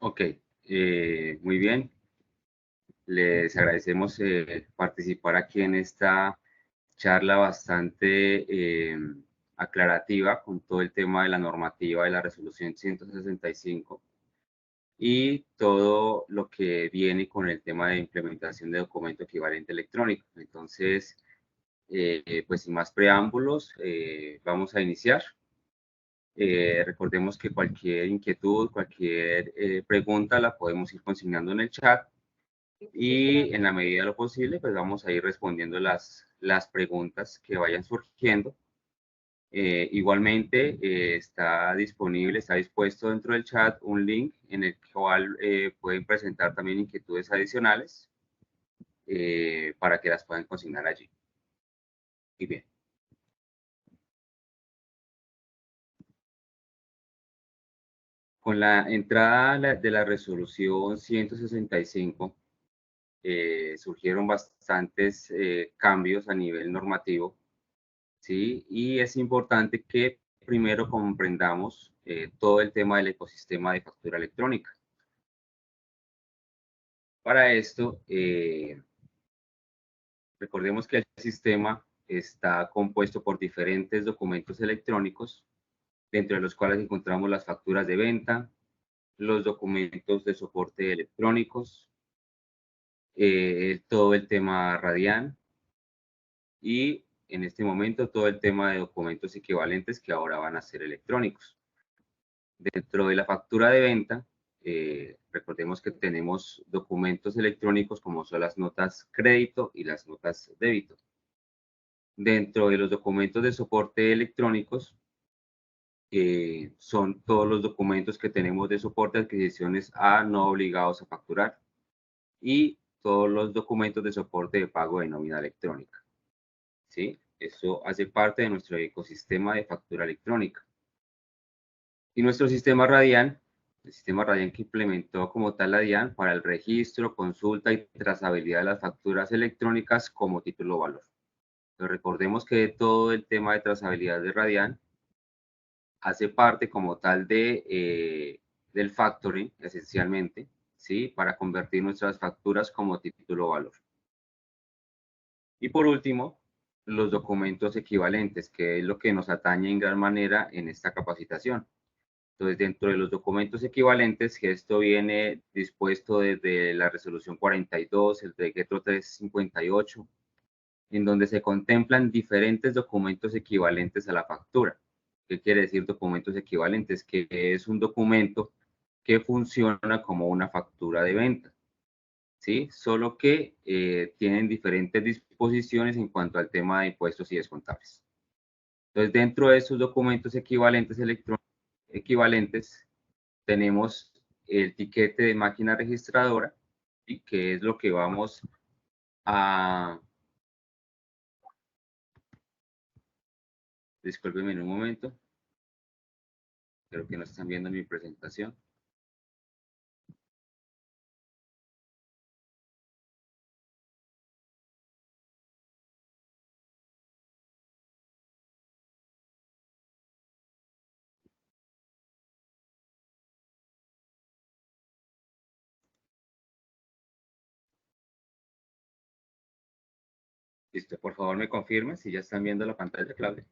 Ok, muy bien. Les agradecemos participar aquí en esta charla bastante aclarativa con todo el tema de la normativa de la resolución 165 y todo lo que viene con el tema de implementación de documento equivalente electrónico. Entonces, pues sin más preámbulos, vamos a iniciar. Recordemos que cualquier inquietud, cualquier pregunta la podemos ir consignando en el chat y en la medida de lo posible, pues vamos a ir respondiendo las preguntas que vayan surgiendo. Igualmente, está disponible, está dispuesto dentro del chat un link en el cual pueden presentar también inquietudes adicionales para que las puedan consignar allí. Muy bien. Con la entrada de la resolución 165, surgieron bastantes cambios a nivel normativo, ¿sí? Y es importante que primero comprendamos todo el tema del ecosistema de factura electrónica. Para esto, recordemos que el sistema está compuesto por diferentes documentos electrónicos, dentro de los cuales encontramos las facturas de venta, los documentos de soporte electrónicos, todo el tema Radian y en este momento todo el tema de documentos equivalentes que ahora van a ser electrónicos. Dentro de la factura de venta, recordemos que tenemos documentos electrónicos como son las notas crédito y las notas débito. Dentro de los documentos de soporte electrónicos, son todos los documentos que tenemos de soporte de adquisiciones a no obligados a facturar y todos los documentos de soporte de pago de nómina electrónica. ¿Sí? Eso hace parte de nuestro ecosistema de factura electrónica. Y nuestro sistema Radian, el sistema Radian que implementó como tal la DIAN para el registro, consulta y trazabilidad de las facturas electrónicas como título valor. Pero recordemos que todo el tema de trazabilidad de Radian hace parte como tal del factoring, esencialmente, ¿sí? Para convertir nuestras facturas como título valor. Y por último, los documentos equivalentes, que es lo que nos atañe en gran manera en esta capacitación. Entonces, dentro de los documentos equivalentes, que esto viene dispuesto desde la resolución 42, el decreto 358, en donde se contemplan diferentes documentos equivalentes a la factura. ¿Qué quiere decir documentos equivalentes? Que es un documento que funciona como una factura de venta, ¿sí? Solo que tienen diferentes disposiciones en cuanto al tema de impuestos y descontables. Entonces, dentro de esos documentos equivalentes equivalentes, tenemos el tiquete de máquina registradora, y que es lo que vamos a... Discúlpenme un momento. Creo que no están viendo mi presentación. Listo, por favor me confirmen si ya están viendo la pantalla, Claudia.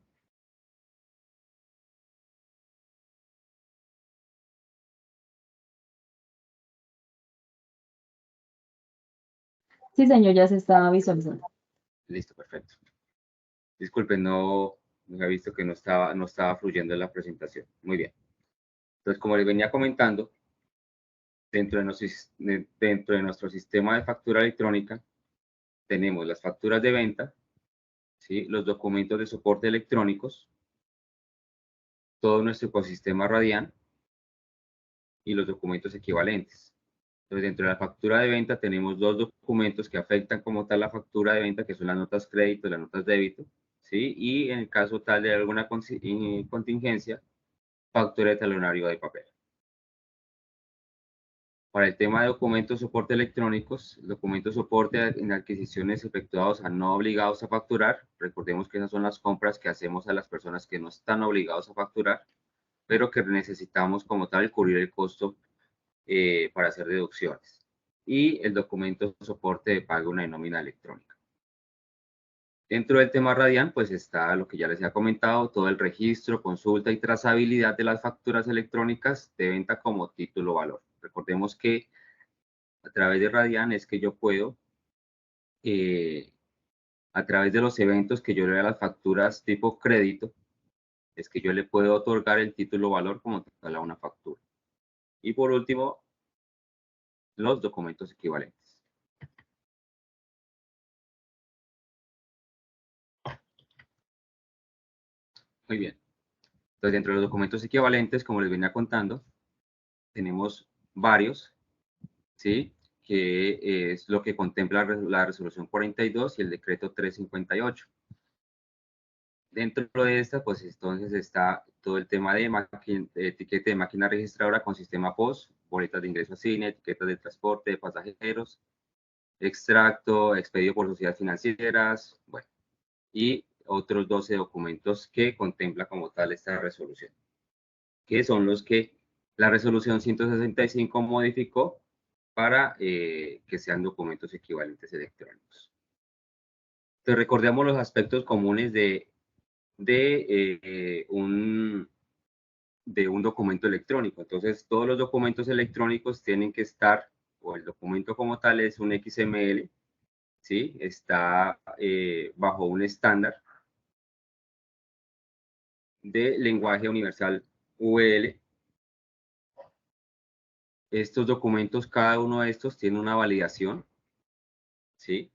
Sí, señor, ya se está visualizando. Listo, perfecto. Disculpen, no había visto que no estaba fluyendo la presentación. Muy bien. Entonces, como les venía comentando, dentro de nuestro sistema de factura electrónica, tenemos las facturas de venta, ¿sí? Los documentos de soporte electrónicos, todo nuestro ecosistema Radian y los documentos equivalentes. Entonces, dentro de la factura de venta tenemos dos documentos que afectan como tal la factura de venta, que son las notas crédito y las notas débito, ¿sí? Y en el caso tal de alguna contingencia, factura de talonario de papel. Para el tema de documentos soporte electrónicos, documentos soporte en adquisiciones efectuados a no obligados a facturar. Recordemos que esas son las compras que hacemos a las personas que no están obligados a facturar, pero que necesitamos como tal cubrir el costo para hacer deducciones. Y el documento de soporte de pago una nómina electrónica. Dentro del tema Radian, pues está lo que ya les he comentado, todo el registro, consulta y trazabilidad de las facturas electrónicas de venta como título valor. Recordemos que a través de Radian es que yo puedo, a través de los eventos que yo le doy a las facturas tipo crédito, es que yo le puedo otorgar el título valor como tal a una factura. Y por último, los documentos equivalentes. Muy bien. Entonces, dentro de los documentos equivalentes, como les venía contando, tenemos varios, ¿sí? Que es lo que contempla la resolución 42 y el decreto 358. Dentro de esta, pues entonces está todo el tema de etiqueta de máquina registradora con sistema POS, boletas de ingreso a cine, etiquetas de transporte de pasajeros, extracto, expedido por sociedades financieras, bueno, y otros 12 documentos que contempla como tal esta resolución, que son los que la resolución 165 modificó para que sean documentos equivalentes electrónicos. Entonces, recordemos los aspectos comunes de un documento electrónico. Entonces, todos los documentos electrónicos tienen que estar, o el documento como tal es un XML, ¿sí? Está bajo un estándar de lenguaje universal UL. Estos documentos, cada uno de estos tiene una validación, ¿sí?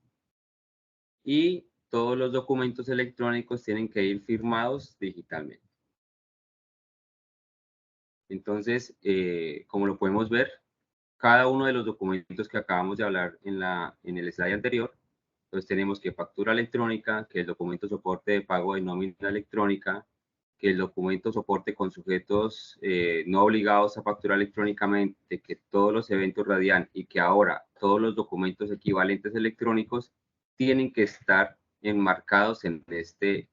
Y todos los documentos electrónicos tienen que ir firmados digitalmente. Entonces, como lo podemos ver, cada uno de los documentos que acabamos de hablar en el slide anterior, entonces tenemos que factura electrónica, que el documento soporte de pago de nómina electrónica, que el documento soporte con sujetos no obligados a facturar electrónicamente, que todos los eventos Radian y que ahora todos los documentos equivalentes electrónicos tienen que estar enmarcados en este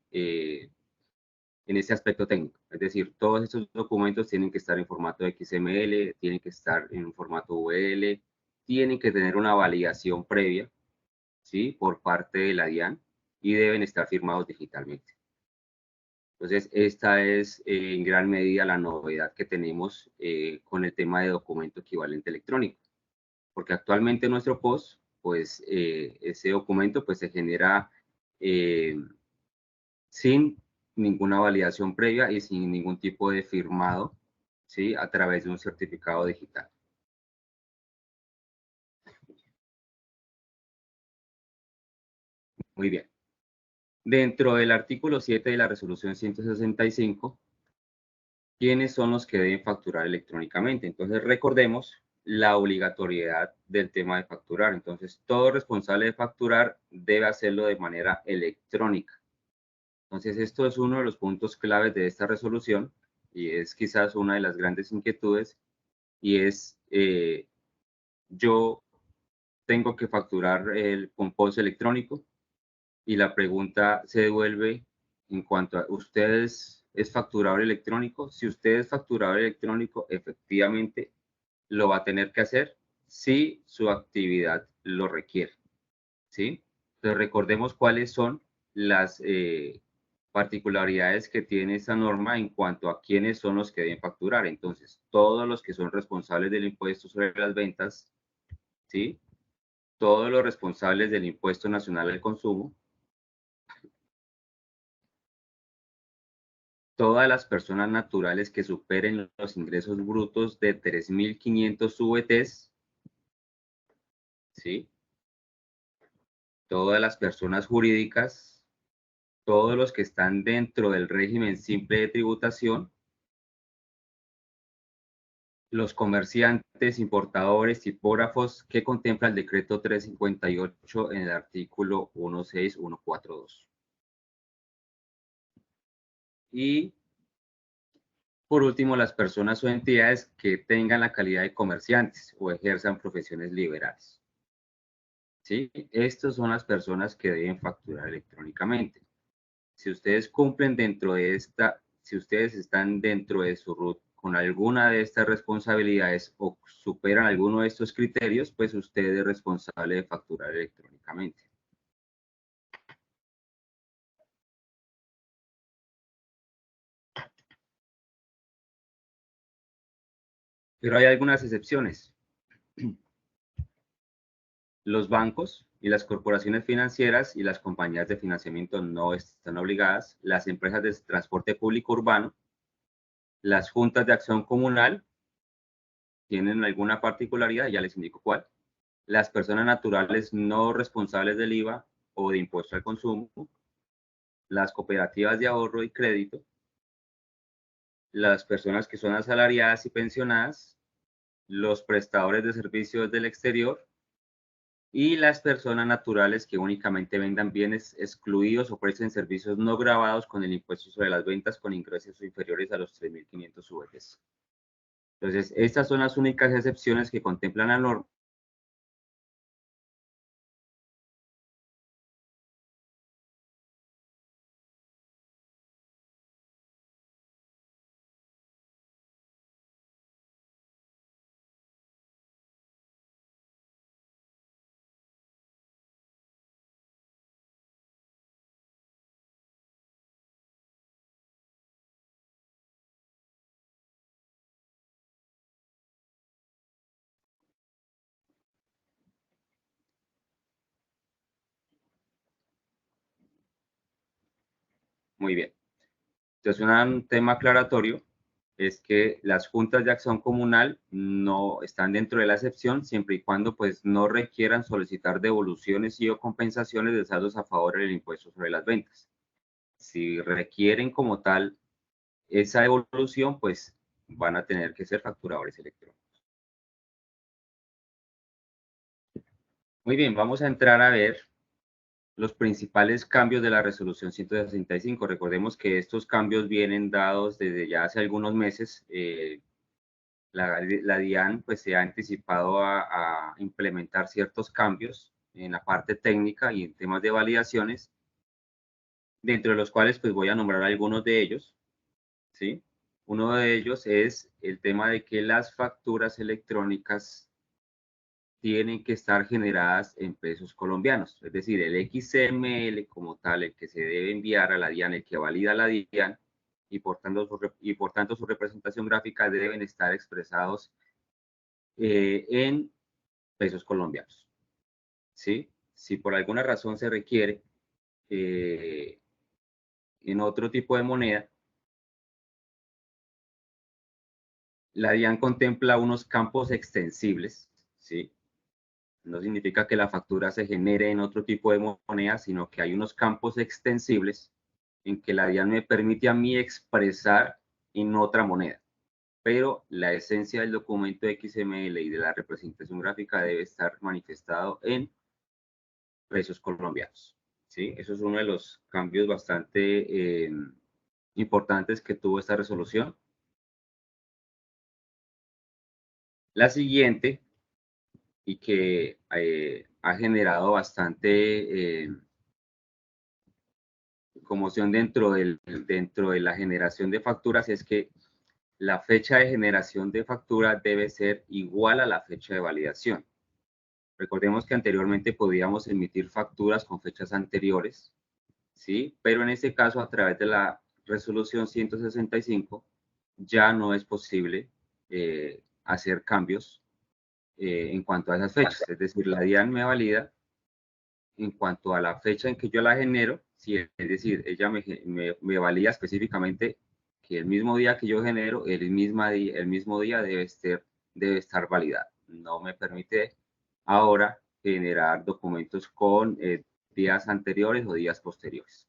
aspecto técnico. Es decir, todos estos documentos tienen que estar en formato XML, tienen que estar en formato UL, tienen que tener una validación previa, ¿sí? Por parte de la DIAN y deben estar firmados digitalmente. Entonces, esta es en gran medida la novedad que tenemos con el tema de documento equivalente electrónico. Porque actualmente nuestro POS, pues ese documento pues se genera sin ninguna validación previa y sin ningún tipo de firmado, ¿sí? A través de un certificado digital. Muy bien. Dentro del artículo 7 de la resolución 165, ¿quiénes son los que deben facturar electrónicamente? Entonces, recordemos la obligatoriedad del tema de facturar. Entonces, todo responsable de facturar debe hacerlo de manera electrónica. Entonces, esto es uno de los puntos claves de esta resolución y es quizás una de las grandes inquietudes y es yo tengo que facturar el compost electrónico y la pregunta se devuelve en cuanto a ustedes es facturador electrónico. Si usted es facturador electrónico, efectivamente lo va a tener que hacer si su actividad lo requiere, ¿sí? Entonces recordemos cuáles son las particularidades que tiene esa norma en cuanto a quiénes son los que deben facturar. Entonces, todos los que son responsables del impuesto sobre las ventas, ¿sí? Todos los responsables del impuesto nacional al consumo, todas las personas naturales que superen los ingresos brutos de 3.500 VTs, ¿sí? Todas las personas jurídicas, todos los que están dentro del régimen simple de tributación, los comerciantes, importadores, tipógrafos que contempla el decreto 358 en el artículo 16142. Y por último, las personas o entidades que tengan la calidad de comerciantes o ejerzan profesiones liberales. ¿Sí? Estas son las personas que deben facturar electrónicamente. Si ustedes cumplen dentro de esta, si ustedes están dentro de su RUT con alguna de estas responsabilidades o superan alguno de estos criterios, pues usted es responsable de facturar electrónicamente. Pero hay algunas excepciones. Los bancos y las corporaciones financieras y las compañías de financiamiento no están obligadas. Las empresas de transporte público urbano, las juntas de acción comunal tienen alguna particularidad, ya les indico cuál. Las personas naturales no responsables del IVA o de impuesto al consumo, las cooperativas de ahorro y crédito, las personas que son asalariadas y pensionadas, los prestadores de servicios del exterior y las personas naturales que únicamente vendan bienes excluidos o presten servicios no gravados con el impuesto sobre las ventas con ingresos inferiores a los 3.500 UF. Entonces, estas son las únicas excepciones que contemplan la norma. Muy bien. Entonces, un tema aclaratorio es que las juntas de acción comunal no están dentro de la excepción siempre y cuando pues no requieran solicitar devoluciones y o compensaciones de saldos a favor del impuesto sobre las ventas. Si requieren como tal esa devolución, pues van a tener que ser facturadores electrónicos. Muy bien, vamos a entrar a ver los principales cambios de la resolución 165. Recordemos que estos cambios vienen dados desde ya hace algunos meses. La DIAN pues se ha anticipado a implementar ciertos cambios en la parte técnica y en temas de validaciones, dentro de los cuales pues voy a nombrar algunos de ellos, ¿sí? Uno de ellos es el tema de que las facturas electrónicas tienen que estar generadas en pesos colombianos, es decir, el XML como tal, el que se debe enviar a la DIAN, el que valida la DIAN, y por tanto su representación gráfica deben estar expresados en pesos colombianos, ¿sí? Si por alguna razón se requiere en otro tipo de moneda, la DIAN contempla unos campos extensibles, ¿sí? No significa que la factura se genere en otro tipo de moneda, sino que hay unos campos extensibles en que la DIAN me permite a mí expresar en otra moneda. Pero la esencia del documento XML y de la representación gráfica debe estar manifestado en pesos colombianos, ¿sí? Eso es uno de los cambios bastante importantes que tuvo esta resolución. La siguiente, y que ha generado bastante conmoción dentro de la generación de facturas, es que la fecha de generación de factura debe ser igual a la fecha de validación. Recordemos que anteriormente podíamos emitir facturas con fechas anteriores, ¿sí? Pero en este caso, a través de la resolución 165, ya no es posible hacer cambios en cuanto a esas fechas. Es decir, la DIAN me valida en cuanto a la fecha en que yo la genero, ¿sí? Es decir, ella me valida específicamente que el mismo día que yo genero, el mismo día debe estar validada. No me permite ahora generar documentos con días anteriores o días posteriores.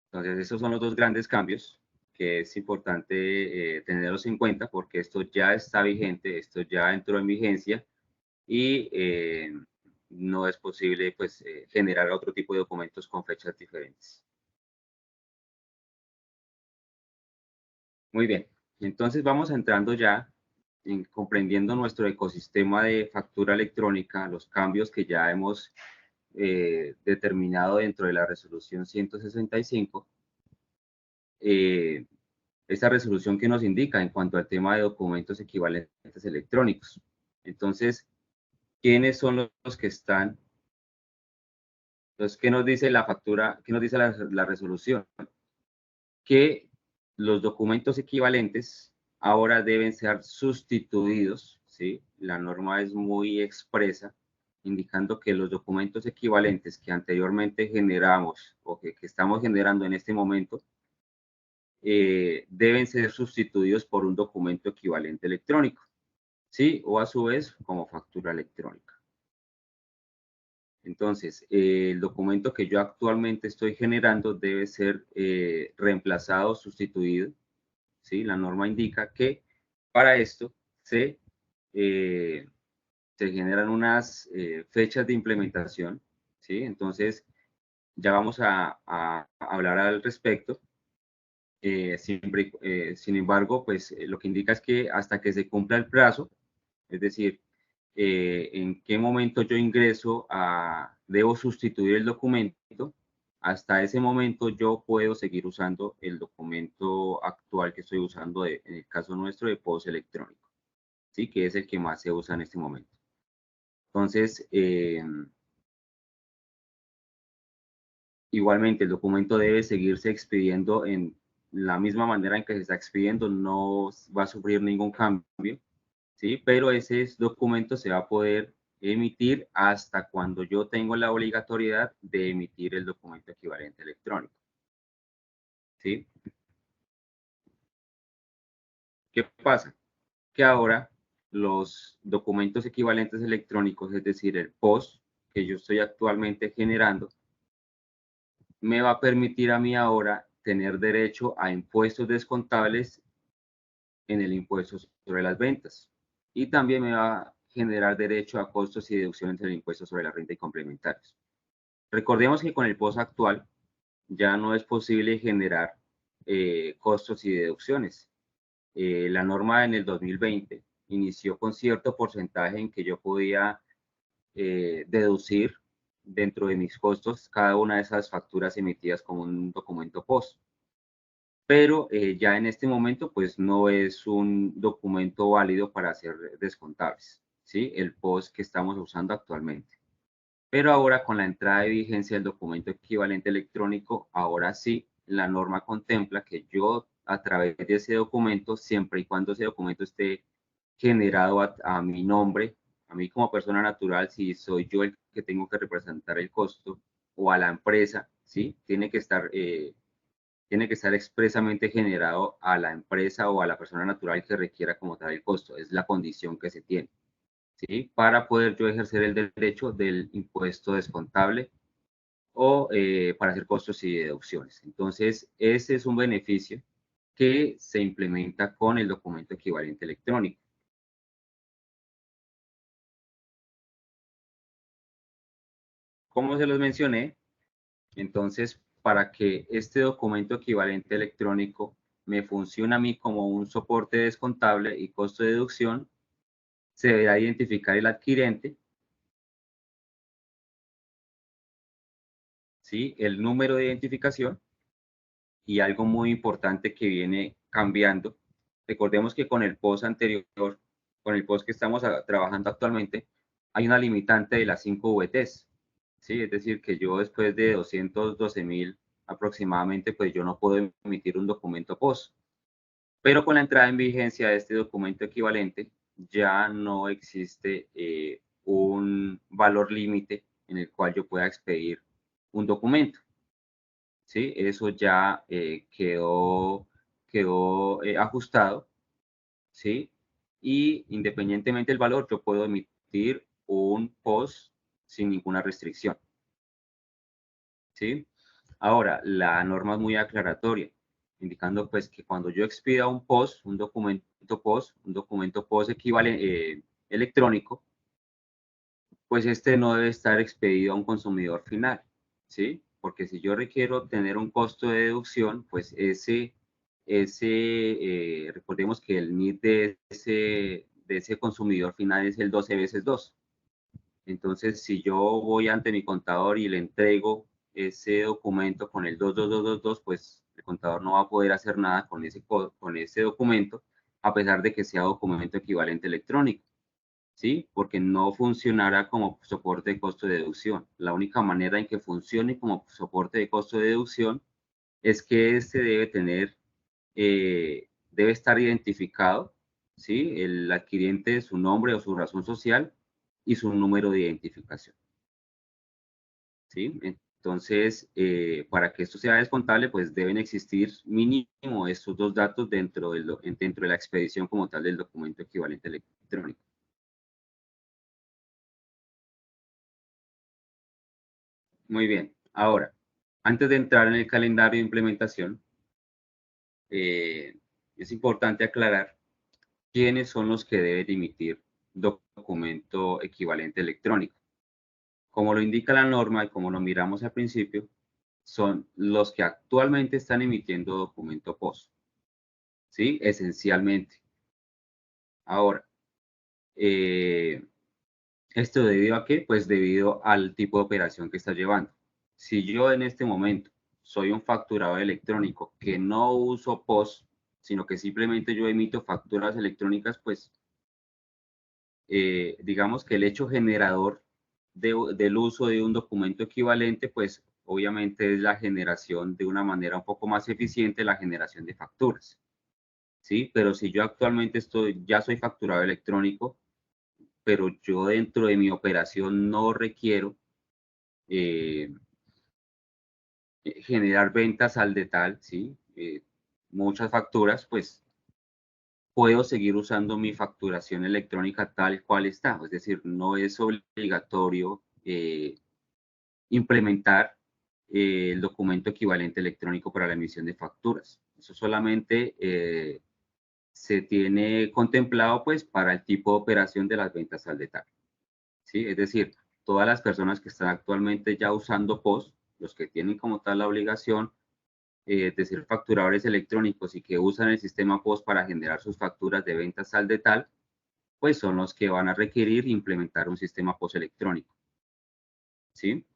Entonces, esos son los dos grandes cambios que es importante tenerlos en cuenta porque esto ya está vigente, esto ya entró en vigencia y no es posible pues, generar otro tipo de documentos con fechas diferentes. Muy bien, entonces vamos entrando ya en comprendiendo nuestro ecosistema de factura electrónica, los cambios que ya hemos determinado dentro de la resolución 165. esa resolución que nos indica en cuanto al tema de documentos equivalentes electrónicos. Entonces, ¿quiénes son los que están? Entonces, ¿qué nos dice la factura? ¿Qué nos dice la resolución? Que los documentos equivalentes ahora deben ser sustituidos, ¿sí? La norma es muy expresa, indicando que los documentos equivalentes que anteriormente generamos o que estamos generando en este momento deben ser sustituidos por un documento equivalente electrónico, ¿sí? O a su vez como factura electrónica. Entonces, el documento que yo actualmente estoy generando debe ser reemplazado, sustituido, ¿sí? La norma indica que para esto se generan unas fechas de implementación, ¿sí? Entonces, ya vamos a hablar al respecto. Sin embargo, pues lo que indica es que hasta que se cumpla el plazo, es decir, en qué momento yo debo sustituir el documento, hasta ese momento yo puedo seguir usando el documento actual que estoy usando en el caso nuestro de POS electrónico, ¿sí? Que es el que más se usa en este momento. Entonces, igualmente el documento debe seguirse expidiendo en la misma manera en que se está expidiendo, no va a sufrir ningún cambio, ¿sí? Pero ese documento se va a poder emitir hasta cuando yo tengo la obligatoriedad de emitir el documento equivalente electrónico, ¿sí? ¿Qué pasa? Que ahora los documentos equivalentes electrónicos, es decir, el POS que yo estoy actualmente generando, me va a permitir a mí ahora tener derecho a impuestos descontables en el impuesto sobre las ventas. Y también me va a generar derecho a costos y deducciones del impuesto sobre la renta y complementarios. Recordemos que con el POS actual ya no es posible generar costos y deducciones. La norma en el 2020 inició con cierto porcentaje en que yo podía deducir dentro de mis costos cada una de esas facturas emitidas como un documento POS. Pero ya en este momento pues no es un documento válido para ser descontables, ¿sí? El POS que estamos usando actualmente. Pero ahora con la entrada de vigencia del documento equivalente electrónico, ahora sí la norma contempla que yo a través de ese documento, siempre y cuando ese documento esté generado a mi nombre, a mí como persona natural, si soy yo el que tengo que representar el costo, o a la empresa, ¿sí? Tiene que estar expresamente generado a la empresa o a la persona natural que requiera como tal el costo. Es la condición que se tiene, ¿sí? Para poder yo ejercer el derecho del impuesto descontable o para hacer costos y deducciones. Entonces, ese es un beneficio que se implementa con el documento equivalente electrónico. Como se los mencioné, entonces, para que este documento equivalente electrónico me funcione a mí como un soporte descontable y costo de deducción, se deberá identificar el adquirente, ¿sí? El número de identificación y algo muy importante que viene cambiando. Recordemos que con el POS anterior, con el POS que estamos trabajando actualmente, hay una limitante de las 5 VTs, ¿sí? Es decir, que yo después de 212.000 aproximadamente, pues yo no puedo emitir un documento POS. Pero con la entrada en vigencia de este documento equivalente, ya no existe un valor límite en el cual yo pueda expedir un documento, ¿sí? Eso ya quedó ajustado, ¿sí? Y independientemente del valor, yo puedo emitir un POS sin ninguna restricción, ¿sí? Ahora, la norma es muy aclaratoria, indicando pues que cuando yo expida un POS, un documento POS equivalente electrónico, pues este no debe estar expedido a un consumidor final, ¿sí? Porque si yo requiero tener un costo de deducción, pues recordemos que el NID de ese consumidor final es el 12 veces 2. Entonces, si yo voy ante mi contador y le entrego ese documento con el 22222, pues el contador no va a poder hacer nada con ese documento, a pesar de que sea documento equivalente electrónico, ¿sí? Porque no funcionará como soporte de costo de deducción. La única manera en que funcione como soporte de costo de deducción es que este debe estar identificado, ¿sí? El adquiriente, su nombre o su razón social y su número de identificación, ¿sí? Entonces, para que esto sea descontable, pues deben existir mínimo estos dos datos dentro de la expedición como tal del documento equivalente electrónico. Muy bien. Ahora, antes de entrar en el calendario de implementación, es importante aclarar quiénes son los que deben emitir documento equivalente electrónico. Como lo indica la norma y como lo miramos al principio, son los que actualmente están emitiendo documento POS, ¿sí? Esencialmente. Ahora, ¿esto debido a qué? Pues debido al tipo de operación que está llevando. Si yo en este momento soy un facturador electrónico que no uso POS, sino que simplemente yo emito facturas electrónicas, pues digamos que el hecho generador del uso de un documento equivalente, pues obviamente es la generación de una manera un poco más eficiente, la generación de facturas, ¿sí? Pero si yo actualmente ya soy facturador electrónico, pero yo dentro de mi operación no requiero eh, generar ventas al detal, ¿sí? Muchas facturas, pues puedo seguir usando mi facturación electrónica tal cual está. Es decir, no es obligatorio implementar el documento equivalente electrónico para la emisión de facturas. Eso solamente se tiene contemplado pues para el tipo de operación de las ventas al detalle, ¿sí? Es decir, todas las personas que están actualmente ya usando POS, los que tienen como tal la obligación de ser facturadores electrónicos y que usan el sistema POS para generar sus facturas de ventas al detalle, pues son los que van a requerir implementar un sistema POS electrónico, ¿sí?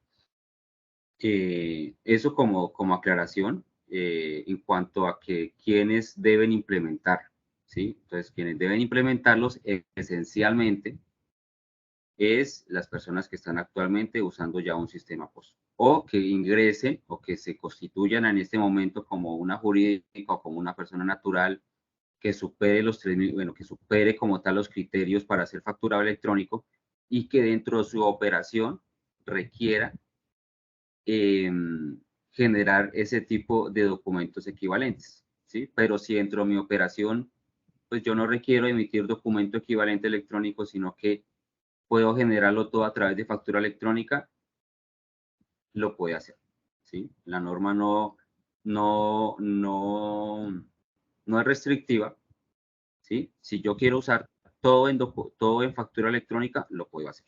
Eso como aclaración en cuanto a que quienes deben implementar, ¿sí? Entonces, quienes deben implementarlos esencialmente es las personas que están actualmente usando ya un sistema POS o que ingresen o que se constituyan en este momento como una jurídica o como una persona natural que supere los 3.000, bueno, que supere como tal los criterios para ser facturado electrónico y que dentro de su operación requiera eh, generar ese tipo de documentos equivalentes, ¿sí? Pero si dentro de mi operación, pues yo no requiero emitir documento equivalente electrónico, sino que puedo generarlo todo a través de factura electrónica, lo puede hacer, ¿sí? La norma no es restrictiva, ¿sí? Si yo quiero usar todo en factura electrónica, lo puedo hacer,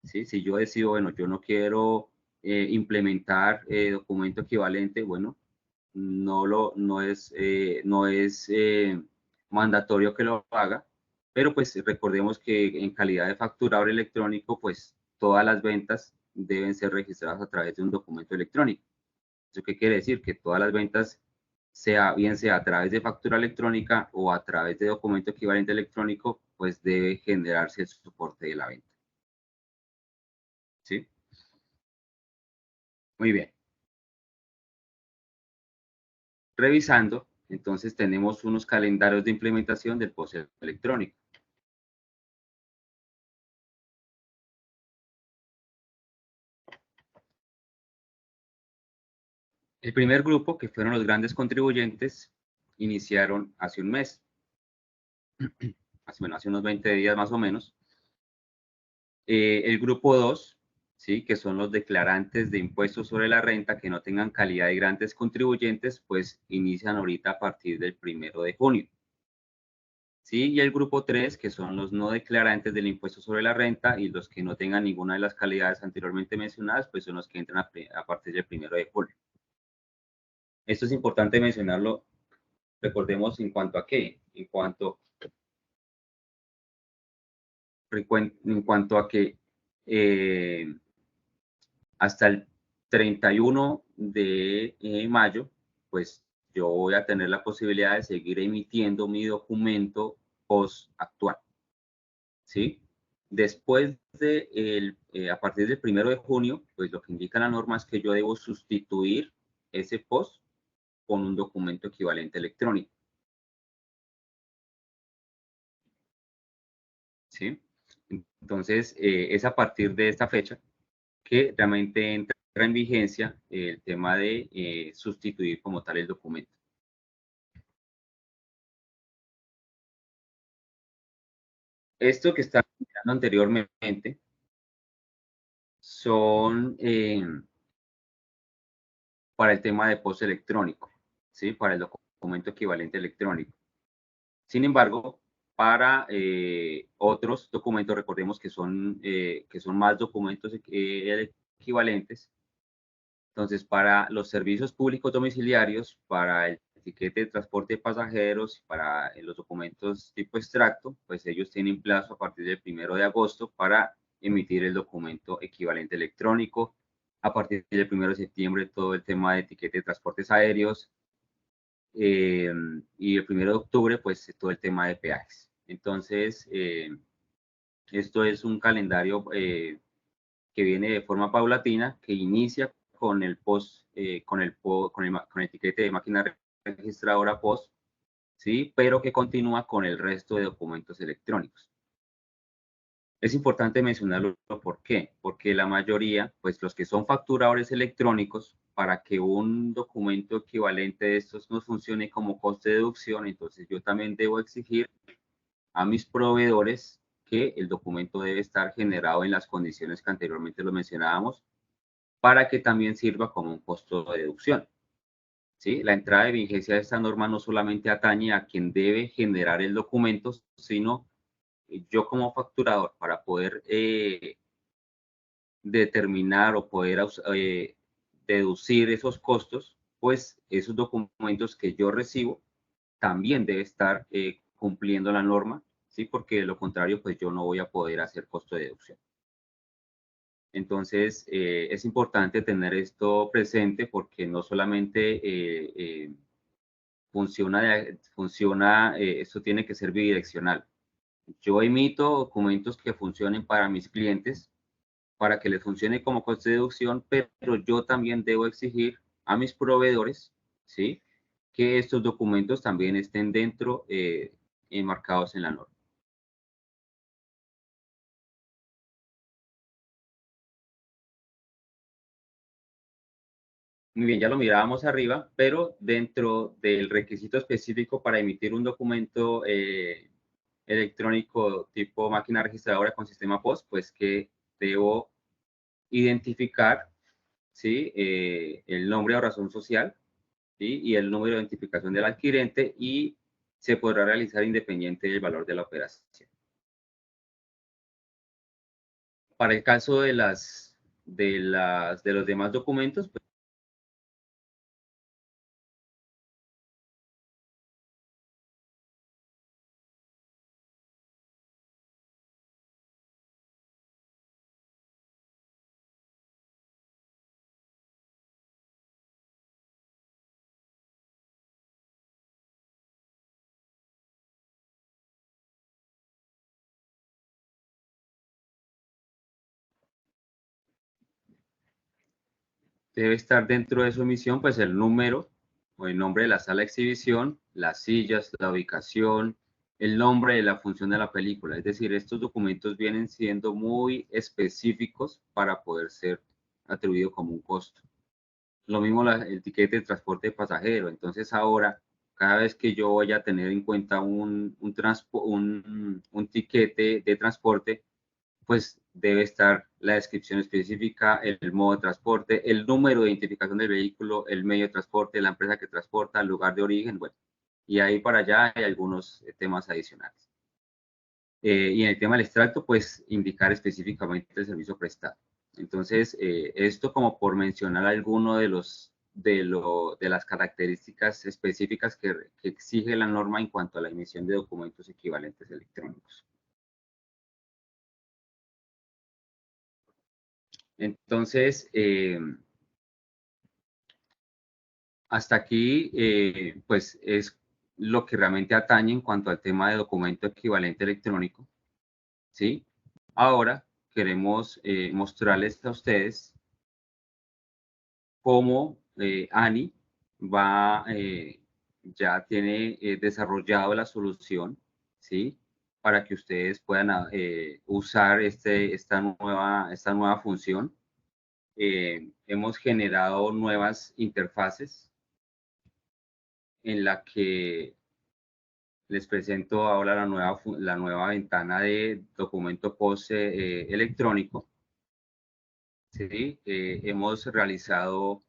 ¿sí? Si yo decido, bueno, yo no quiero implementar documento equivalente, bueno, no es mandatorio que lo haga, pero pues recordemos que en calidad de facturador electrónico, pues todas las ventas deben ser registradas a través de un documento electrónico. ¿Eso qué quiere decir? Que todas las ventas, bien sea a través de factura electrónica o a través de documento equivalente electrónico, pues debe generarse el soporte de la venta. ¿Sí? Muy bien. Revisando, entonces tenemos unos calendarios de implementación del POS electrónico. El primer grupo, que fueron los grandes contribuyentes, iniciaron hace un mes, hace unos 20 días más o menos. El grupo 2, ¿sí? Que son los declarantes de impuestos sobre la renta que no tengan calidad de grandes contribuyentes, pues inician ahorita a partir del 1 de junio. ¿Sí? Y el grupo 3, que son los no declarantes del impuesto sobre la renta y los que no tengan ninguna de las calidades anteriormente mencionadas, pues son los que entran a partir del 1 de julio. Esto es importante mencionarlo, recordemos en cuanto a qué, en cuanto a que hasta el 31 de mayo, pues yo voy a tener la posibilidad de seguir emitiendo mi documento post actual, ¿sí? Después a partir del 1 de junio, pues lo que indica la norma es que yo debo sustituir ese post con un documento equivalente electrónico, ¿sí? Entonces, es a partir de esta fecha que realmente entra en vigencia el tema de sustituir como tal el documento. Esto que está mirando anteriormente son para el tema de post electrónico, ¿sí? Para el documento equivalente electrónico. Sin embargo, para otros documentos, recordemos que son más documentos equivalentes. Entonces, para los servicios públicos domiciliarios, para el etiquete de transporte de pasajeros, para los documentos tipo extracto, pues ellos tienen plazo a partir del 1 de agosto para emitir el documento equivalente electrónico. A partir del 1 de septiembre, todo el tema de etiquete de transportes aéreos. Y el 1 de octubre, pues todo el tema de peajes. Entonces, esto es un calendario que viene de forma paulatina, que inicia con el post, con el etiquete de máquina registradora post, ¿sí? Pero que continúa con el resto de documentos electrónicos. Es importante mencionarlo, ¿por qué? Porque la mayoría, pues los que son facturadores electrónicos, para que un documento equivalente de estos nos funcione como coste de deducción, entonces yo también debo exigir a mis proveedores que el documento debe estar generado en las condiciones que anteriormente lo mencionábamos, para que también sirva como un costo de deducción, ¿sí? La entrada de vigencia de esta norma no solamente atañe a quien debe generar el documento, sino yo como facturador, para poder determinar o poder deducir esos costos, pues esos documentos que yo recibo también debe estar cumpliendo la norma, ¿sí? Porque de lo contrario, pues yo no voy a poder hacer costo de deducción. Entonces, es importante tener esto presente porque no solamente esto tiene que ser bidireccional. Yo emito documentos que funcionen para mis clientes, para que les funcione como coste de deducción, pero yo también debo exigir a mis proveedores, ¿sí? Que estos documentos también estén dentro, enmarcados en la norma. Muy bien, ya lo mirábamos arriba, pero dentro del requisito específico para emitir un documento electrónico tipo máquina registradora con sistema POS, pues que debo identificar, ¿sí? El nombre o razón social, ¿sí? Y el número de identificación del adquirente, y se podrá realizar independiente del valor de la operación. Para el caso de los demás documentos, pues, debe estar dentro de su emisión, pues el número o el nombre de la sala de exhibición, las sillas, la ubicación, el nombre de la función de la película. Es decir, estos documentos vienen siendo muy específicos para poder ser atribuido como un costo. Lo mismo el tiquete de transporte de pasajero. Entonces ahora, cada vez que yo voy a tener en cuenta un tiquete de transporte, pues debe estar la descripción específica, el modo de transporte, el número de identificación del vehículo, el medio de transporte, la empresa que transporta, el lugar de origen, bueno, y ahí para allá hay algunos temas adicionales. Y en el tema del extracto, pues indicar específicamente el servicio prestado. Entonces, esto como por mencionar alguno de las características específicas que exige la norma en cuanto a la emisión de documentos equivalentes electrónicos. Entonces, Hasta aquí, pues es lo que realmente atañe en cuanto al tema de documento equivalente electrónico, ¿sí? Ahora queremos mostrarles a ustedes cómo Ani ya tiene desarrollado la solución, ¿sí? Para que ustedes puedan usar esta nueva función. Hemos generado nuevas interfaces en la que les presento ahora la nueva ventana de documento POS electrónico. ¿Sí? Hemos realizado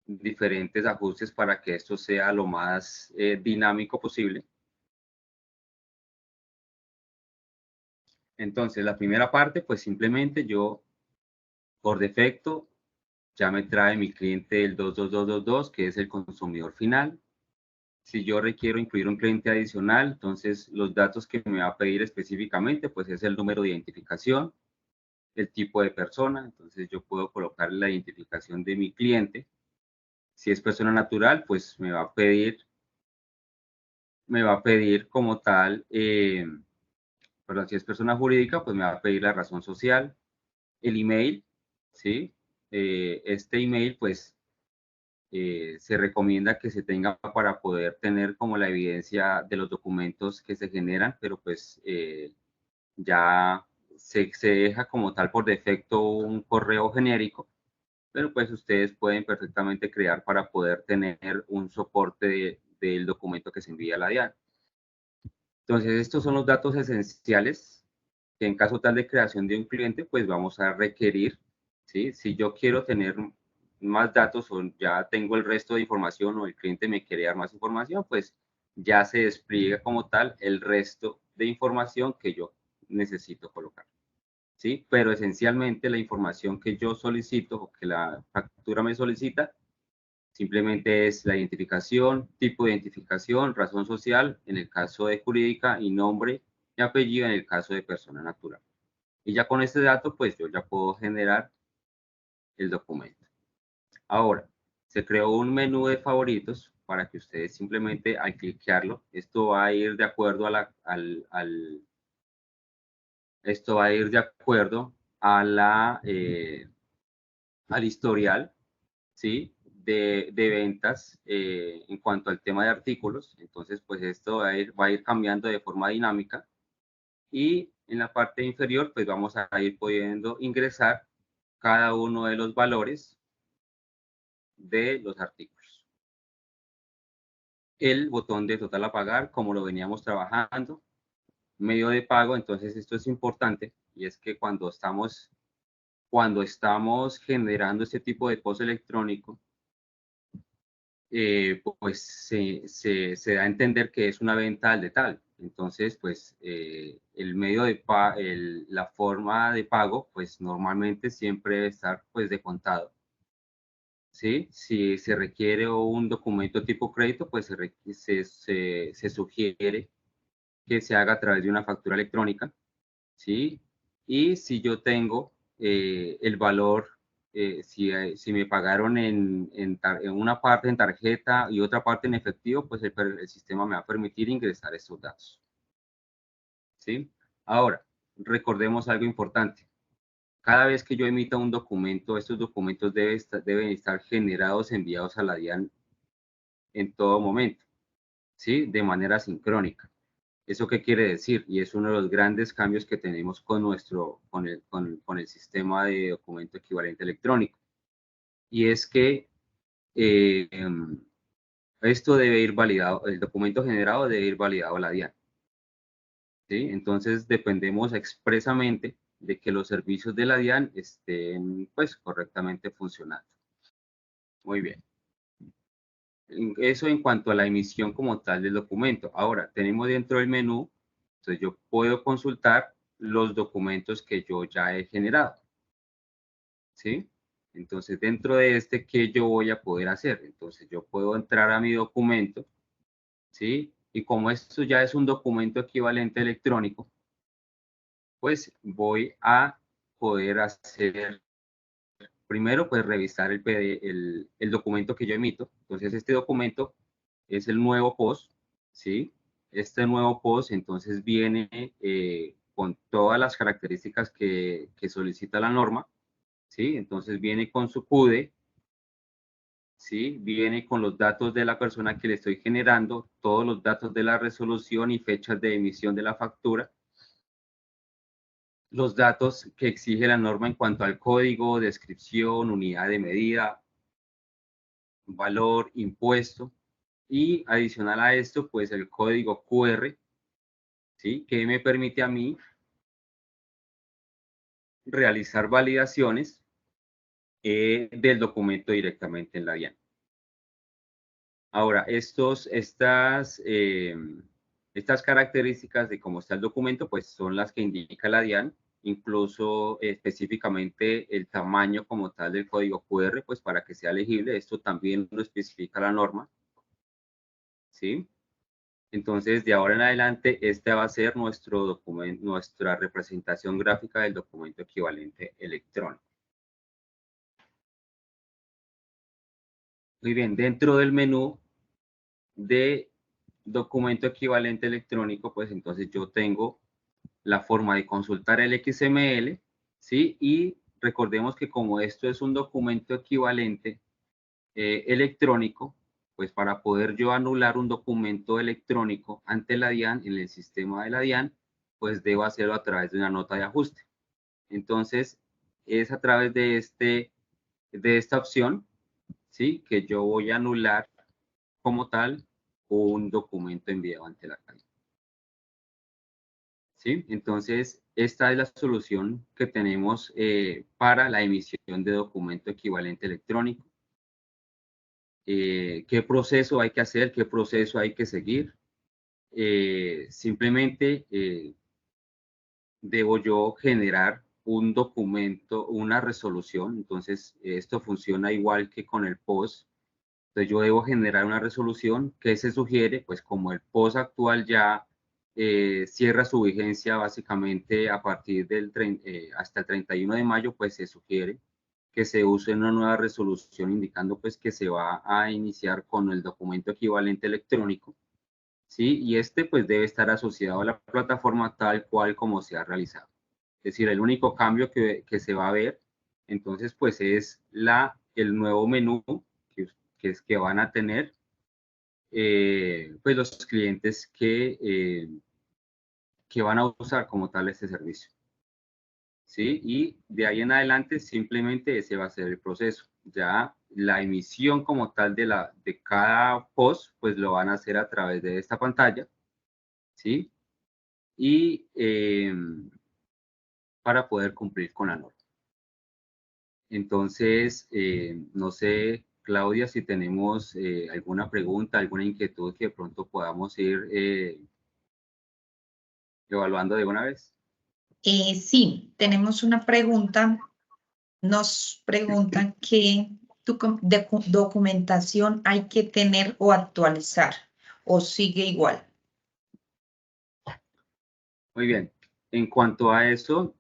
diferentes ajustes para que esto sea lo más dinámico posible. Entonces, la primera parte, pues simplemente yo, por defecto, ya me trae mi cliente el 22222, que es el consumidor final. Si yo requiero incluir un cliente adicional, entonces los datos que me va a pedir específicamente, pues es el número de identificación, el tipo de persona, entonces yo puedo colocar la identificación de mi cliente. Si es persona natural, pues me va a pedir como tal, perdón, si es persona jurídica, pues me va a pedir la razón social, el email, ¿sí? Este email, pues, se recomienda que se tenga para poder tener como la evidencia de los documentos que se generan, pero pues ya se deja como tal por defecto un correo genérico, pero pues ustedes pueden perfectamente crear para poder tener un soporte del documento que se envía a la DIAN. Entonces, estos son los datos esenciales que en caso tal de creación de un cliente, pues vamos a requerir, ¿sí? Si yo quiero tener más datos o ya tengo el resto de información o el cliente me quiere dar más información, pues ya se despliega como tal el resto de información que yo necesito colocar, ¿sí? Pero esencialmente la información que yo solicito o que la factura me solicita simplemente es la identificación, tipo de identificación, razón social en el caso de jurídica y nombre y apellido en el caso de persona natural. Y ya con este dato, pues yo ya puedo generar el documento. Ahora, se creó un menú de favoritos para que ustedes simplemente al cliquearlo, esto va a ir de acuerdo esto va a ir de acuerdo a al historial, ¿sí? De ventas en cuanto al tema de artículos. Entonces, pues esto va a ir cambiando de forma dinámica. Y en la parte inferior, pues vamos a ir pudiendo ingresar cada uno de los valores de los artículos. El botón de total a pagar, como lo veníamos trabajando, medio de pago, entonces esto es importante y es que cuando estamos generando este tipo de post electrónico, pues se da a entender que es una venta al detalle. Entonces, pues el medio de la forma de pago, pues normalmente siempre debe estar pues de contado. ¿Sí? Si se requiere un documento tipo crédito, pues se sugiere que se haga a través de una factura electrónica, ¿sí? Y si yo tengo el valor, si me pagaron en una parte en tarjeta y otra parte en efectivo, pues el sistema me va a permitir ingresar estos datos, ¿sí? Ahora, recordemos algo importante. Cada vez que yo emita un documento, estos documentos deben estar generados, enviados a la DIAN en todo momento, ¿sí? De manera sincrónica. ¿Eso qué quiere decir? Y es uno de los grandes cambios que tenemos con el sistema de documento equivalente electrónico. Y es que eh, esto debe ir validado, el documento generado debe ir validado a la DIAN, ¿sí? Entonces dependemos expresamente de que los servicios de la DIAN estén pues correctamente funcionando. Muy bien. Eso en cuanto a la emisión como tal del documento. Ahora, tenemos dentro del menú, entonces yo puedo consultar los documentos que yo ya he generado, ¿sí? Entonces, dentro de este, ¿qué yo voy a poder hacer? Entonces, yo puedo entrar a mi documento, ¿sí? Y como esto ya es un documento equivalente electrónico, pues voy a poder hacer primero, pues revisar el documento que yo emito. Entonces, este documento es el nuevo POS, ¿sí? Este nuevo POS, entonces, viene con todas las características que solicita la norma, ¿sí? Entonces, viene con su CUDE, ¿sí? Viene con los datos de la persona que le estoy generando, todos los datos de la resolución y fechas de emisión de la factura, los datos que exige la norma en cuanto al código, descripción, unidad de medida, valor, impuesto, y adicional a esto, pues el código QR, ¿sí? Que me permite a mí realizar validaciones del documento directamente en la DIAN. Ahora, estas características de cómo está el documento, pues son las que indica la DIAN, incluso específicamente el tamaño como tal del código QR, pues para que sea legible, esto también lo especifica la norma, ¿sí? Entonces, de ahora en adelante, este va a ser nuestro documento, nuestra representación gráfica del documento equivalente electrónico. Muy bien, dentro del menú de documento equivalente electrónico, pues entonces yo tengo la forma de consultar el XML, ¿sí? Y recordemos que como esto es un documento equivalente electrónico, pues para poder yo anular un documento electrónico ante la DIAN, en el sistema de la DIAN, pues debo hacerlo a través de una nota de ajuste. Entonces, es a través de esta opción, ¿sí? Que yo voy a anular como tal un documento enviado ante la DIAN. ¿Sí? Entonces, esta es la solución que tenemos para la emisión de documento equivalente electrónico. ¿Qué proceso hay que hacer? ¿Qué proceso hay que seguir? Simplemente debo yo generar un documento, una resolución. Entonces, esto funciona igual que con el POS. Entonces, yo debo generar una resolución que se sugiere, pues como el POS actual ya cierra su vigencia básicamente a partir del hasta el 31 de mayo, pues se sugiere que se use una nueva resolución indicando pues que se va a iniciar con el documento equivalente electrónico, ¿sí? Y este pues debe estar asociado a la plataforma tal cual como se ha realizado. Es decir, el único cambio que se va a ver, entonces pues es el nuevo menú que van a tener pues los clientes que van a usar como tal este servicio. ¿Sí? Y de ahí en adelante simplemente ese va a ser el proceso. Ya la emisión como tal de cada post, pues lo van a hacer a través de esta pantalla, ¿sí? Y para poder cumplir con la norma. Entonces, no sé, Claudia, si tenemos alguna pregunta, alguna inquietud que de pronto podamos ir evaluando de una vez. Sí, tenemos una pregunta. Nos preguntan qué documentación hay que tener o actualizar, o sigue igual. Muy bien. En cuanto a eso,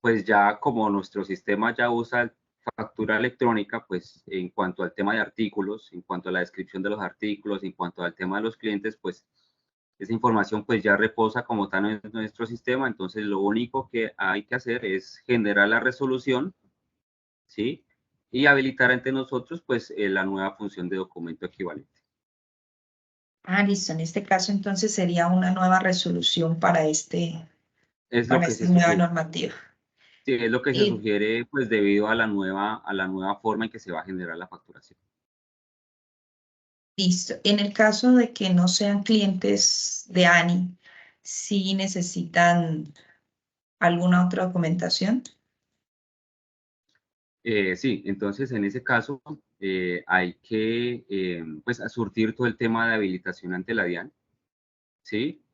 pues ya como nuestro sistema ya usa factura electrónica, pues en cuanto al tema de artículos, en cuanto a la descripción de los artículos, en cuanto al tema de los clientes, pues esa información pues ya reposa como tal en nuestro sistema. Entonces lo único que hay que hacer es generar la resolución, ¿sí? Y habilitar ante nosotros pues la nueva función de documento equivalente. Listo. En este caso, entonces, sería una nueva resolución para Es lo que esta se nueva sugiere. normativa. Sí, es lo que se sugiere pues debido a la nueva forma en que se va a generar la facturación. Listo. En el caso de que no sean clientes de ANI, ¿sí necesitan alguna otra documentación? Sí, entonces en ese caso hay que pues surtir todo el tema de habilitación ante la DIAN, ¿sí?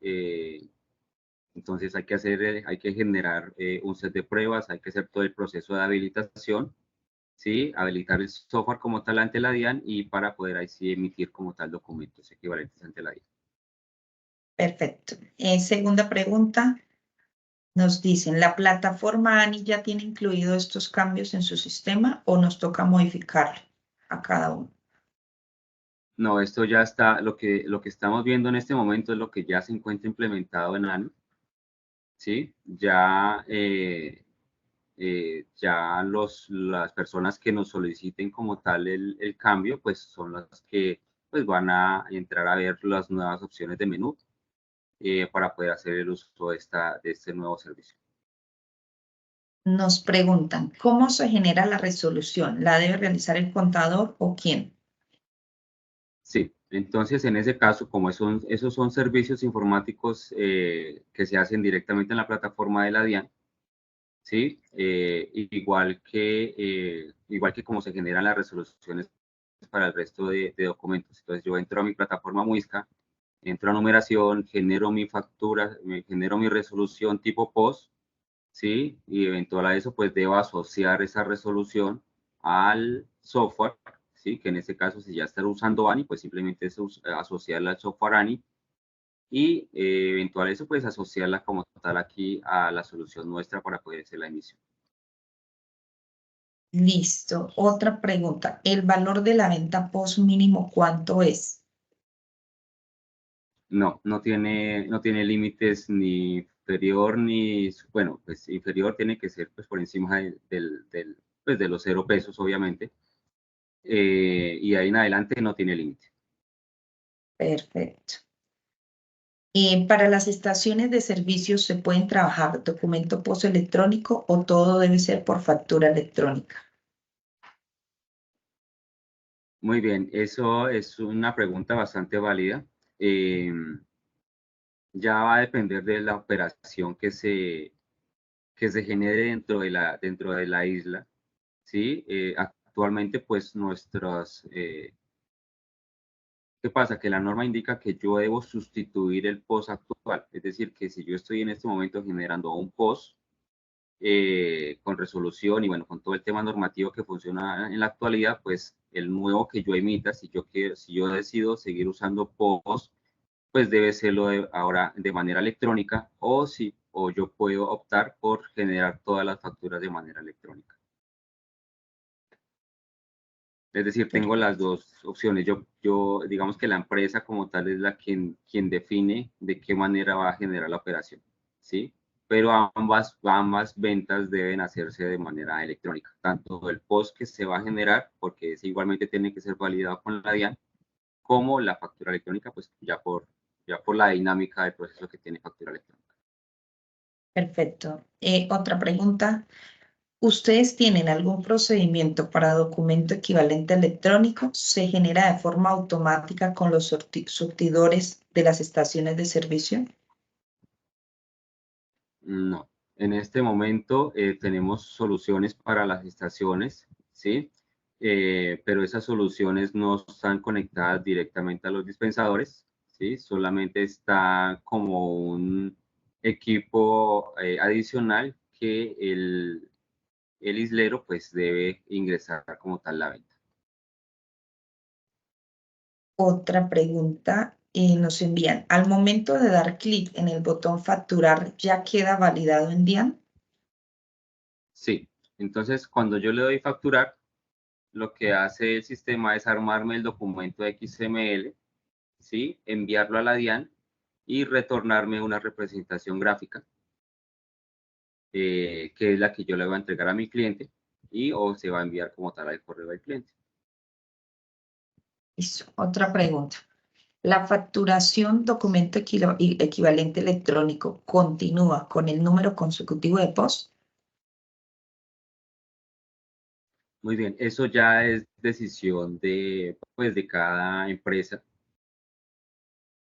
Entonces hay que generar un set de pruebas, hay que hacer todo el proceso de habilitación, ¿sí? Habilitar el software como tal ante la DIAN y para poder ahí sí emitir como tal documentos equivalentes ante la DIAN. Perfecto. Segunda pregunta. Nos dicen, ¿la plataforma ANI ya tiene incluido estos cambios en su sistema o nos toca modificarlo a cada uno? No, esto ya está, lo que estamos viendo en este momento es lo que ya se encuentra implementado en ANI, ¿sí? Ya las personas que nos soliciten como tal el cambio, pues son las que pues, van a entrar a ver las nuevas opciones de menú para poder hacer el uso de este nuevo servicio. Nos preguntan, ¿cómo se genera la resolución? ¿La debe realizar el contador o quién? Sí, entonces en ese caso, como esos son servicios informáticos que se hacen directamente en la plataforma de la DIAN, ¿sí? Igual que como se generan las resoluciones para el resto de documentos. Entonces yo entro a mi plataforma Muisca, entro a numeración, genero mi factura, genero mi resolución tipo POS, ¿sí? Y eventual a eso, pues debo asociar esa resolución al software, ¿sí? Que en este caso, si ya está usando ANI, pues simplemente es asociarla al software ANI y eventual a eso, pues asociarla como tal aquí a la solución nuestra para poder hacer la emisión. Listo. Otra pregunta. ¿El valor de la venta post mínimo cuánto es? No tiene límites ni inferior ni, bueno, pues inferior tiene que ser pues por encima pues, de los 0 pesos, obviamente. Y ahí en adelante no tiene límite. Perfecto. Para las estaciones de servicio, ¿se pueden trabajar documento post electrónico o todo debe ser por factura electrónica? Muy bien, eso es una pregunta bastante válida. Ya va a depender de la operación que se genere dentro de la isla, ¿sí? Actualmente, pues ¿qué pasa? Que la norma indica que yo debo sustituir el post actual, es decir, que si yo estoy en este momento generando un post con resolución y bueno, con todo el tema normativo que funciona en la actualidad, pues el nuevo que yo emita, si yo decido seguir usando post, pues debe serlo ahora de manera electrónica o yo puedo optar por generar todas las facturas de manera electrónica. Es decir, tengo las Perfecto. dos opciones. Digamos que la empresa como tal es quien define de qué manera va a generar la operación, ¿sí? Pero ambas ventas deben hacerse de manera electrónica. Tanto el post que se va a generar, porque ese igualmente tiene que ser validado con la DIAN, como la factura electrónica, pues ya por la dinámica del proceso que tiene factura electrónica. Perfecto. Otra pregunta. ¿Ustedes tienen algún procedimiento para documento equivalente electrónico? ¿Se genera de forma automática con los surtidores de las estaciones de servicio? No, en este momento tenemos soluciones para las estaciones, ¿sí? Pero esas soluciones no están conectadas directamente a los dispensadores, ¿sí? Solamente está como un equipo adicional que el islero pues debe ingresar como tal la venta. Otra pregunta, nos envían, al momento de dar clic en el botón facturar, ¿ya queda validado en DIAN? Sí, entonces cuando yo le doy facturar, lo que hace el sistema es armarme el documento XML, ¿sí? Enviarlo a la DIAN y retornarme una representación gráfica, que es la que yo le voy a entregar a mi cliente o se va a enviar como tal al correo del cliente. Listo. Otra pregunta. ¿La facturación documento equivalente electrónico continúa con el número consecutivo de POS? Muy bien, eso ya es decisión pues, de cada empresa.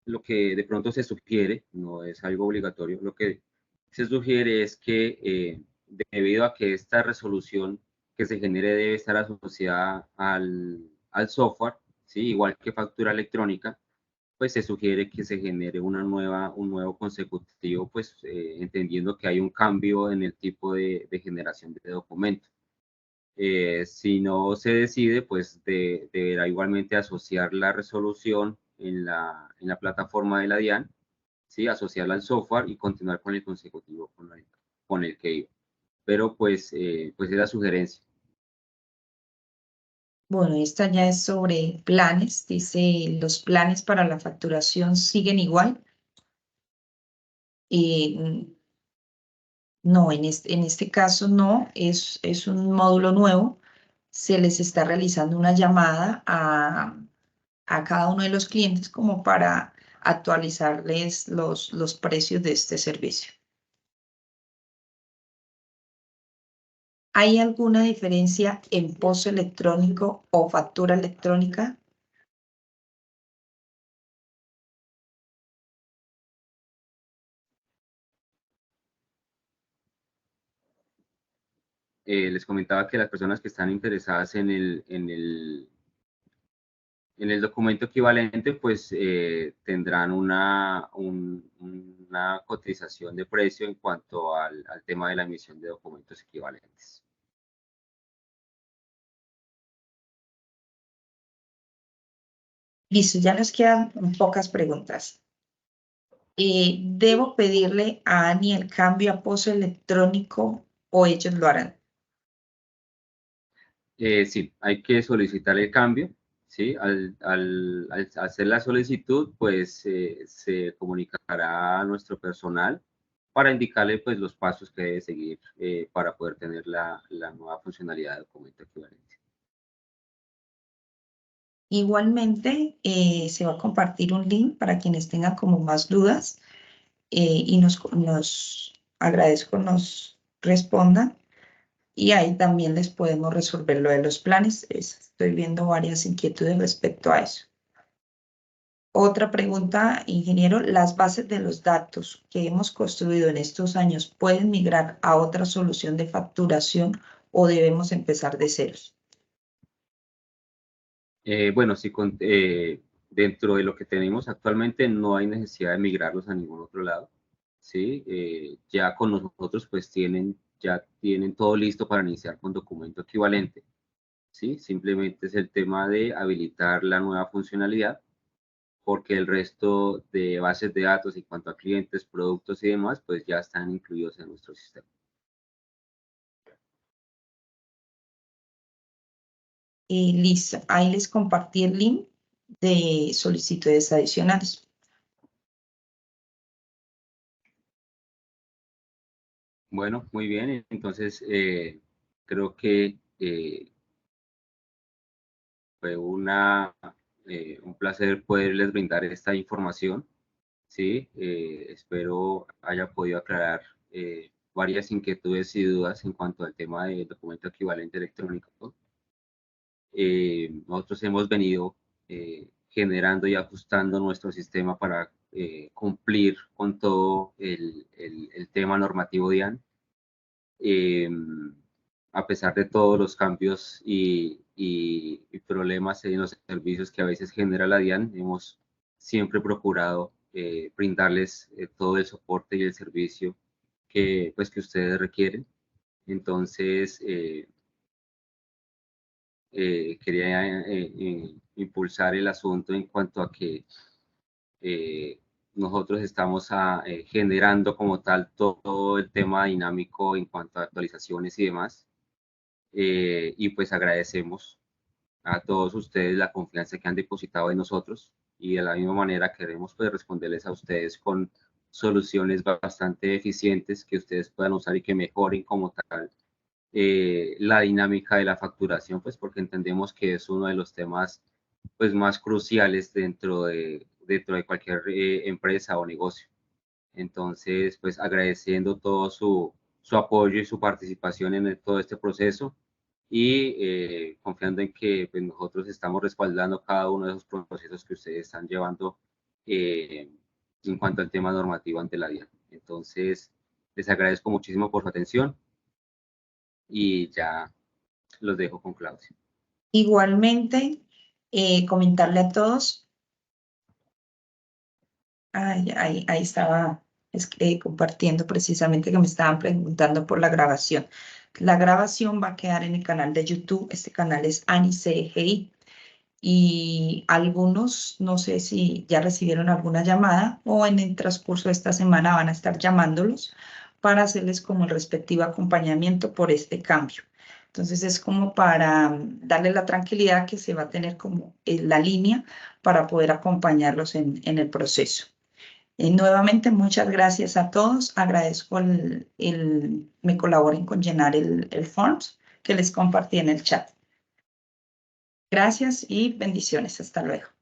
Lo que de pronto se sugiere, no es algo obligatorio, lo que se sugiere es que debido a que esta resolución que se genere debe estar asociada al software, ¿sí? Igual que factura electrónica, pues se sugiere que se genere un nuevo consecutivo, pues entendiendo que hay un cambio en el tipo de generación de documento. Si no se decide, pues deberá igualmente asociar la resolución en la plataforma de la DIAN, ¿sí? Asociarla al software y continuar con el consecutivo con la DIAN. con el que iba. Pero pues, pues es la sugerencia. Bueno, esta ya es sobre planes. Dice, los planes para la facturación siguen igual. No, en este caso no, es un módulo nuevo. Se les está realizando una llamada a cada uno de los clientes como para actualizarles los precios de este servicio. ¿Hay alguna diferencia en POS electrónico o factura electrónica? Les comentaba que las personas que están interesadas en el documento equivalente, pues tendrán una cotización de precio en cuanto al tema de la emisión de documentos equivalentes. Listo, ya nos quedan pocas preguntas. ¿Debo pedirle a Ani el cambio a POS electrónico o ellos lo harán? Sí, hay que solicitar el cambio, ¿sí? Al hacer la solicitud, pues se comunicará a nuestro personal para indicarle pues los pasos que debe seguir para poder tener la nueva funcionalidad de documento equivalente. Igualmente, se va a compartir un link para quienes tengan como más dudas y nos agradezco nos respondan. Y ahí también les podemos resolver lo de los planes. Estoy viendo varias inquietudes respecto a eso. Otra pregunta, ingeniero, ¿las bases de los datos que hemos construido en estos años pueden migrar a otra solución de facturación o debemos empezar de ceros? Bueno, sí, dentro de lo que tenemos actualmente no hay necesidad de migrarlos a ningún otro lado, ¿sí? Ya con nosotros pues ya tienen todo listo para iniciar con documento equivalente, ¿sí? Simplemente es el tema de habilitar la nueva funcionalidad, porque el resto de bases de datos en cuanto a clientes, productos y demás, pues ya están incluidos en nuestro sistema. Listo, ahí les compartí el link de solicitudes adicionales. Bueno, muy bien. Entonces, creo que fue un placer poderles brindar esta información. Sí, espero haya podido aclarar varias inquietudes y dudas en cuanto al tema del documento equivalente electrónico. Nosotros hemos venido generando y ajustando nuestro sistema para cumplir con todo el tema normativo DIAN. A pesar de todos los cambios y problemas en los servicios que a veces genera la DIAN, hemos siempre procurado brindarles todo el soporte y el servicio que ustedes requieren. Entonces, quería impulsar el asunto en cuanto a que nosotros estamos generando como tal todo el tema dinámico en cuanto a actualizaciones y demás. Y pues agradecemos a todos ustedes la confianza que han depositado en nosotros y de la misma manera queremos pues responderles a ustedes con soluciones bastante eficientes que ustedes puedan usar y que mejoren como tal la dinámica de la facturación, pues porque entendemos que es uno de los temas pues más cruciales dentro de cualquier empresa o negocio. Entonces, pues agradeciendo todo su apoyo y su participación en todo este proceso y confiando en que pues, nosotros estamos respaldando cada uno de esos procesos que ustedes están llevando en cuanto al tema normativo ante la DIAN. Entonces, les agradezco muchísimo por su atención y ya los dejo con Claudia. Igualmente, comentarle a todos. Ahí estaba compartiendo precisamente que me estaban preguntando por la grabación. La grabación va a quedar en el canal de YouTube. Este canal es Ani CGI. Y algunos, no sé si ya recibieron alguna llamada o en el transcurso de esta semana van a estar llamándolos para hacerles como el respectivo acompañamiento por este cambio. Entonces es como para darle la tranquilidad que se va a tener como la línea para poder acompañarlos en el proceso. Nuevamente, muchas gracias a todos. Agradezco me colaboren con llenar el forms que les compartí en el chat. Gracias y bendiciones. Hasta luego.